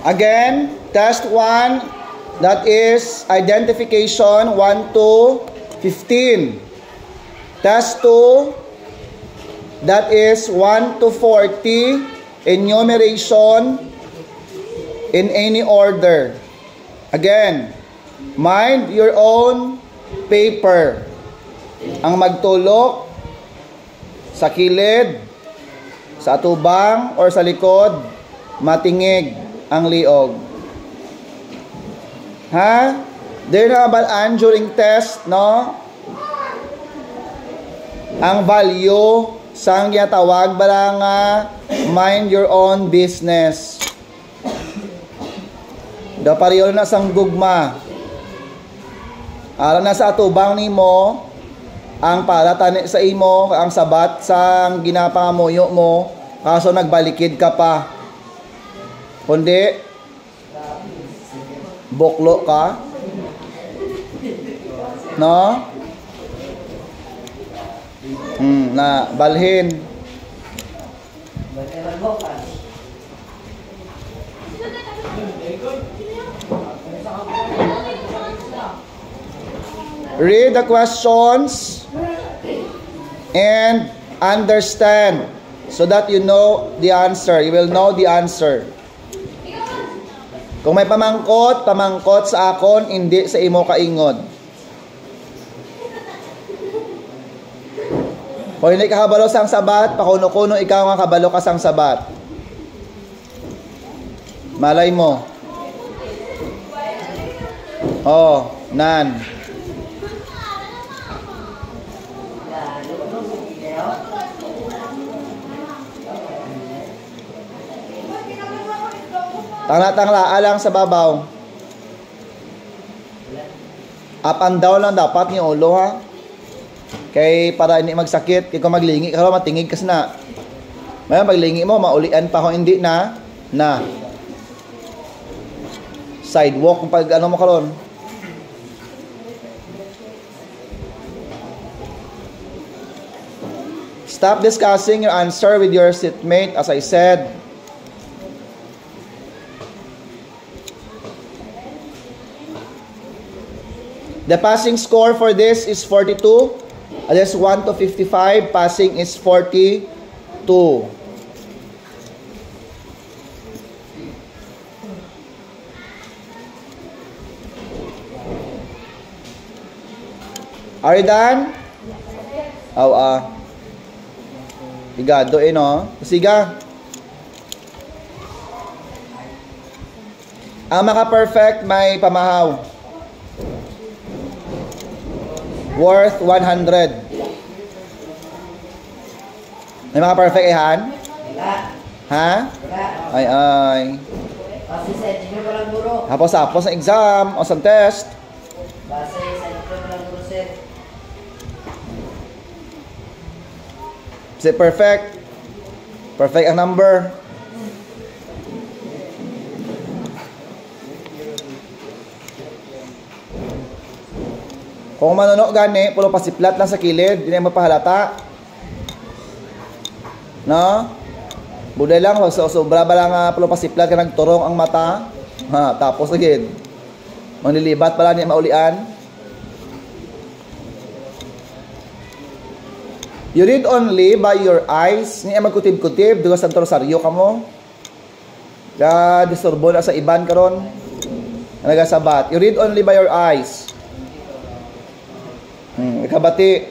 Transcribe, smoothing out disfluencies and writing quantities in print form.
Again, test 1, that is identification 1 to 15. Test 2, that is 1 to 40, enumeration in any order. Again, mind your own paper. Ang magtulok sa kilid, sa atubang, or sa likod, matingig ang liog. Ha? There na balaan during test, no? Ang value sang ginatawag bala nga mind your own business. Da pariyo na sang gugma. Alam na sa atubang nimo ang para tani sa imo, ang sabat sang ginapangamuyo mo, kaso nagbalikid ka pa. Kundi boklo ka. No? Na balhin. Read the questions and understand so that you know the answer. You will know the answer. Kung may pamangkot, pamangkot sa akon, hindi sa imo kaingod. Kung hindi ka kabalo sang sabat, pakuno-kuno ikaw nga kabalo ka sang sabat. Malay mo. Oh, nan. Tangla-tangla alang sa babaw. Up and down lang dapat yung ulo, ha. Kay para hindi magsakit, kay kung maglingi ka matingig kas na. May maglingi mo maulian pa kung hindi na sidewalk pag ano mo karon. Stop discussing your answer with your seatmate, as I said. The passing score for this is 42. That's 1 to 55. Passing is 42. Are you done? Higado no? Siga. Ang maka-perfect may pamahaw. Worth 100. May mga perfect ihan? Ha? Ay. Hapos ang exam o sa test. Is it perfect? Perfect ang number. Kung manuno gani, pulo pasiplat lang sa kilid, hindi na mapahalata. No? Buday lang, sobra ba lang pulo pasiplat ka nagturong ang mata. Ha, tapos again. Manlilibat pala niya maulian. You read only by your eyes. Niya magkutib-kutib, duga sa rosaryo ka mo. Ka disturbo na sa iban karon. Nagasabat. You read only by your eyes. Ikabati.